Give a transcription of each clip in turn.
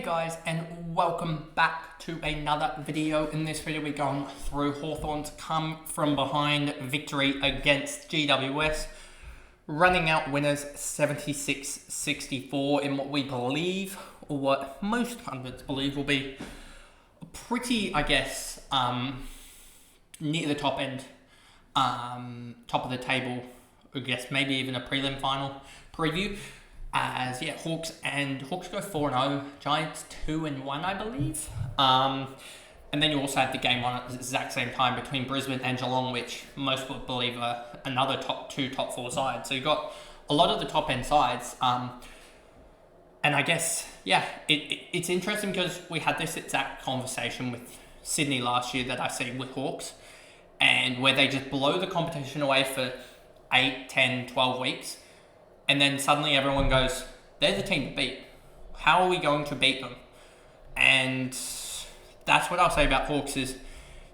guys, and welcome back to another video. In this video we're going through Hawthorn's come from behind victory against GWS, running out winners 76-64 in what we believe, or what most pundits believe, will be a pretty, near the top end, top of the table, I guess maybe even a prelim final preview. Hawks go 4-0, Giants 2-1, I believe. And then you also had the game on at the exact same time between Brisbane and Geelong, which most would believe are another top four sides. So you got a lot of the top end sides. And I guess, it's interesting because we had this exact conversation with Sydney last year that I see with Hawks, and where they just blow the competition away for 8, 10, 12 weeks. And then suddenly everyone goes, they're the team to beat. How are we going to beat them? And that's what I'll say about Hawks is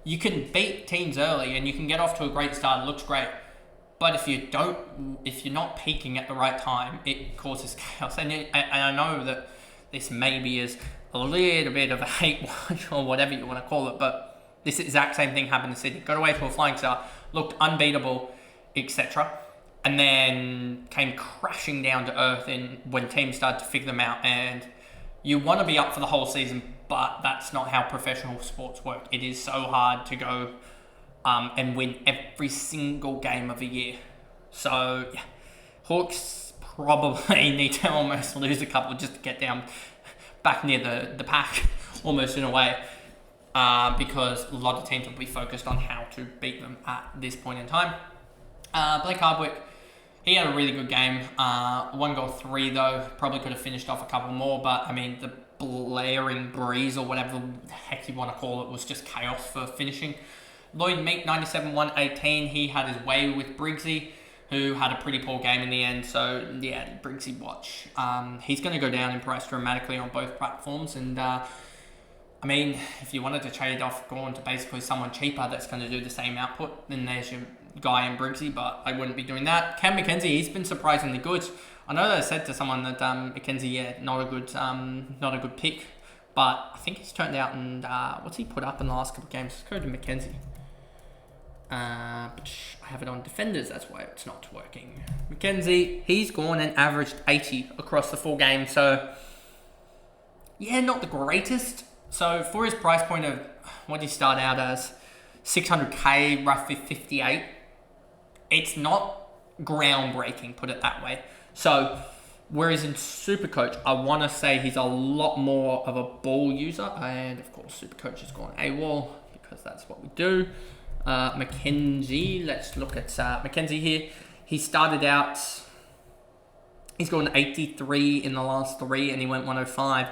you can beat teams early and you can get off to a great start. It looks great. But if you're not peaking at the right time, it causes chaos. And I know that this maybe is a little bit of a hate watch or whatever you want to call it, but this exact same thing happened to Sydney. Got away to a flying start, looked unbeatable, etc. And then came crashing down to earth when teams started to figure them out. And you want to be up for the whole season, but that's not how professional sports work. It is so hard to go and win every single game of the year. So, Hawks probably need to almost lose a couple just to get down back near the pack, almost in a way, because a lot of teams will be focused on how to beat them at this point in time. Blake Hardwick, he had a really good game. 1 goal, 3 though. Probably could have finished off a couple more, but I mean, the blaring breeze or whatever the heck you want to call it was just chaos for finishing. Lloyd Meek, 97-118. He had his way with Briggsy, who had a pretty poor game in the end. So yeah, Briggsy watch. He's going to go down in price dramatically on both platforms, and I mean, if you wanted to trade off going to basically someone cheaper that's going to do the same output, then there's your guy in Briggsy, but I wouldn't be doing that. Cam McKenzie, he's been surprisingly good. I know that I said to someone that McKenzie, not a good pick, but I think he's turned out, and what's he put up in the last couple of games? Let's go to McKenzie. I have it on defenders, that's why it's not working. McKenzie, he's gone and averaged 80 across the 4 games, so yeah, not the greatest. So for his price point of what he start out as, 600k, roughly 58, it's not groundbreaking, put it that way. So whereas in Supercoach, I want to say he's a lot more of a ball user, and of course Supercoach has gone AWOL because that's what we do. Mackenzie, let's look at Mackenzie here. He started out, he's gone 83 in the last 3 and he went 105.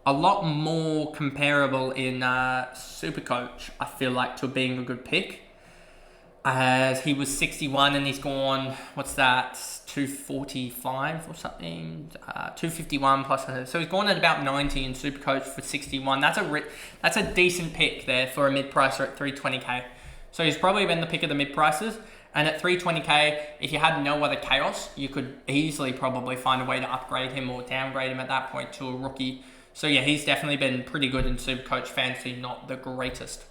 A lot more comparable in Supercoach, I feel like, to being a good pick. As he was 61 and he's gone, 245 or something? 251 plus. So he's gone at about 90 in Supercoach for 61. That's a decent pick there for a mid-pricer at 320k. So he's probably been the pick of the mid-prices. And at 320k, if you had no other chaos, you could easily probably find a way to upgrade him or downgrade him at that point to a rookie. So yeah, he's definitely been pretty good in Supercoach Fantasy, not the greatest.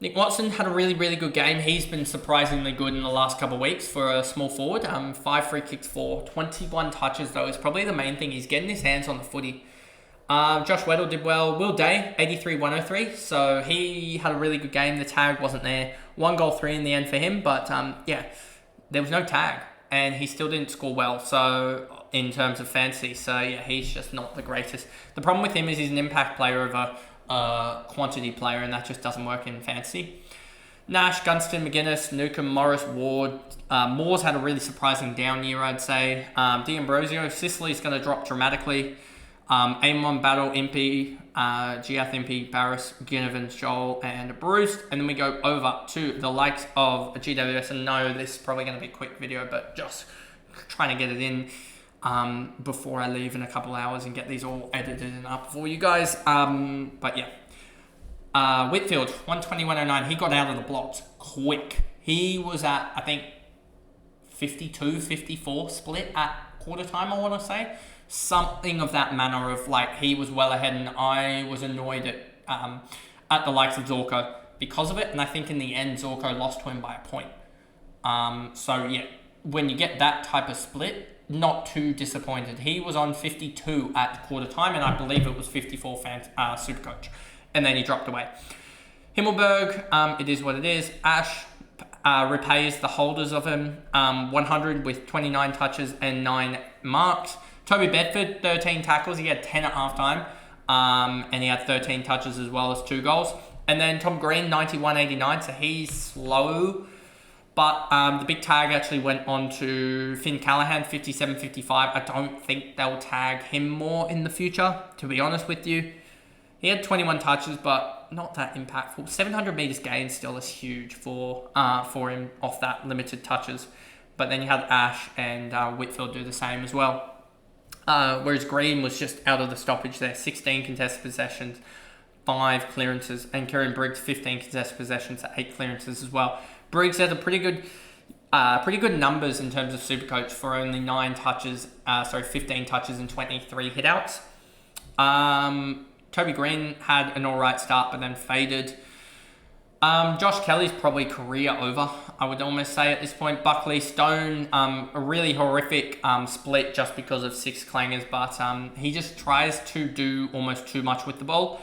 Nick Watson had a really, really good game. He's been surprisingly good in the last couple of weeks for a small forward. 5 free kicks for 21 touches though is probably the main thing. He's getting his hands on the footy. Josh Weddle did well. Will Day, 83-103. So he had a really good game. The tag wasn't there. 1 goal, 3 in the end for him. But there was no tag. And he still didn't score well, so in terms of fantasy. So yeah, he's just not the greatest. The problem with him is he's an impact player over a quantity player, and that just doesn't work in fantasy. Nash, Gunston, McGuinness, Newcomb, Morris, Ward. Moore's had a really surprising down year, I'd say. D'Ambrosio, Sicily's going to drop dramatically. Amon, Battle, Impey, Giath, Impey, Barris, Ginnivan, Joel, and Bruce. And then we go over to the likes of GWS. And no, this is probably going to be a quick video, but just trying to get it in before I leave in a couple hours and get these all edited and up for you guys. Whitfield, 120-109. He got out of the blocks quick. He was at, I think, 52-54 split at quarter time, I want to say. Something of that manner of like he was well ahead and I was annoyed at the likes of Zorko because of it. And I think in the end, Zorko lost to him by a point. So yeah, when you get that type of split, not too disappointed. He was on 52 at quarter time, and I believe it was 54 Supercoach. And then he dropped away. Himmelberg, it is what it is. Ash repays the holders of him 100 with 29 touches and 9 marks. Toby Bedford, 13 tackles. He had 10 at halftime. And he had 13 touches as well as 2 goals. And then Tom Green, 91-89. So he's slow. But the big tag actually went on to Finn Callaghan, 57-55. I don't think they'll tag him more in the future, to be honest with you. He had 21 touches, but not that impactful. 700 metres gain still is huge for him off that limited touches. But then you had Ash and Whitfield do the same as well. Whereas Green was just out of the stoppage there. 16 contested possessions, 5 clearances. And Kieran Briggs, 15 contested possessions, 8 clearances as well. Briggs had a pretty good numbers in terms of Supercoach for only 15 touches and 23 hitouts. Toby Green had an alright start but then faded. Josh Kelly's probably career over, I would almost say at this point. Buckley Stone, a really horrific split just because of 6 clangers, but he just tries to do almost too much with the ball.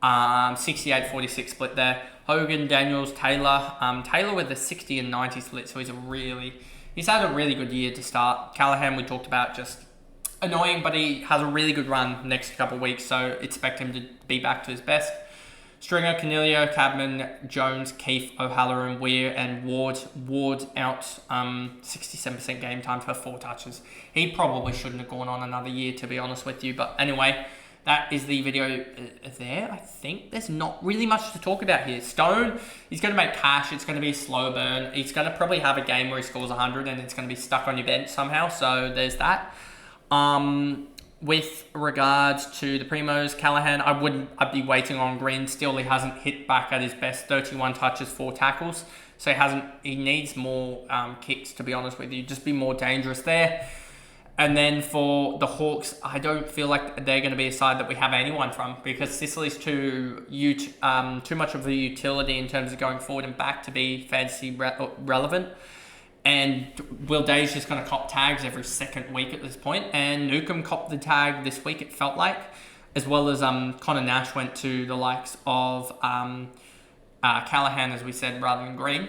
68-46 split there. Hogan, Daniels, Taylor. Taylor with a 60 and 90 split, so he's had a really good year to start. Callaghan we talked about, just annoying, but he has a really good run next couple of weeks, so expect him to be back to his best. Stringer, Canelio, Cadman, Jones, Keefe, O'Halloran, Weir, and Ward. Ward out 67% game time for 4 touches. He probably shouldn't have gone on another year, to be honest with you, but anyway, that is the video there. I think there's not really much to talk about here. Stone, he's going to make cash. It's going to be a slow burn. He's going to probably have a game where he scores 100 and it's going to be stuck on your bench somehow. So there's that. With regards to the Primos, Callaghan, I'd be waiting on Green. Still, he hasn't hit back at his best. 31 touches, 4 tackles. So he needs more kicks, to be honest with you. Just be more dangerous there. And then for the Hawks, I don't feel like they're going to be a side that we have anyone from, because Sicily's too much of a utility in terms of going forward and back to be fantasy relevant. And Will Day's just going to cop tags every second week at this point. And Newcomb copped the tag this week, it felt like, as well as Connor Nash went to the likes of Callaghan, as we said, rather than Green.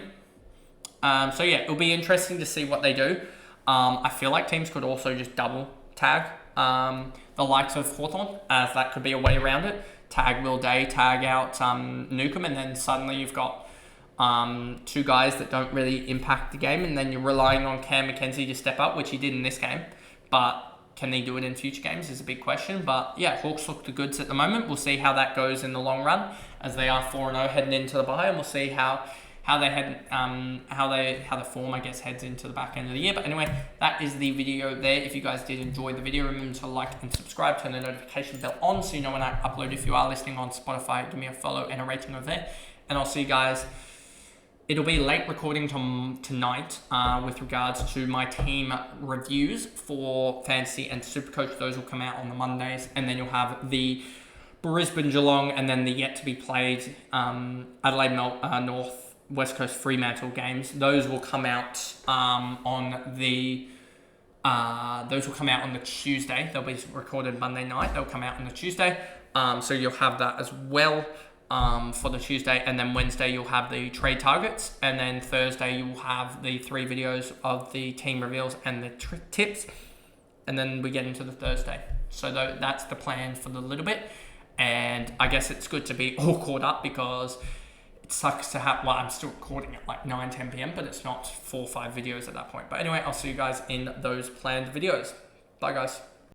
So yeah, it'll be interesting to see what they do. I feel like teams could also just double tag the likes of Hawthorn, as that could be a way around it. Tag Will Day, tag out Newcomb, and then suddenly you've got 2 guys that don't really impact the game, and then you're relying on Cam McKenzie to step up, which he did in this game. But can they do it in future games is a big question. But yeah, Hawks look the goods at the moment. We'll see how that goes in the long run, as they are 4-0 heading into the bye, and we'll see how the form, I guess, heads into the back end of the year. But anyway, that is the video there. If you guys did enjoy the video, remember to like and subscribe, turn the notification bell on so you know when I upload. If you are listening on Spotify, give me a follow and a rating over there. And I'll see you guys. It'll be late recording tonight with regards to my team reviews for Fantasy and Supercoach. Those will come out on the Mondays. And then you'll have the Brisbane Geelong and then the yet-to-be-played Adelaide North West Coast Fremantle games. Those will come out on the Tuesday. They'll be recorded Monday night. They'll come out on the Tuesday. So you'll have that as well for the Tuesday, and then Wednesday you'll have the trade targets, and then Thursday you'll have the 3 videos of the team reveals and the tips, and then we get into the Thursday. So that's the plan for the little bit, and I guess it's good to be all caught up, because it sucks to have, I'm still recording at like 9-10 p.m, but it's not 4 or 5 videos at that point. But anyway, I'll see you guys in those planned videos. Bye guys.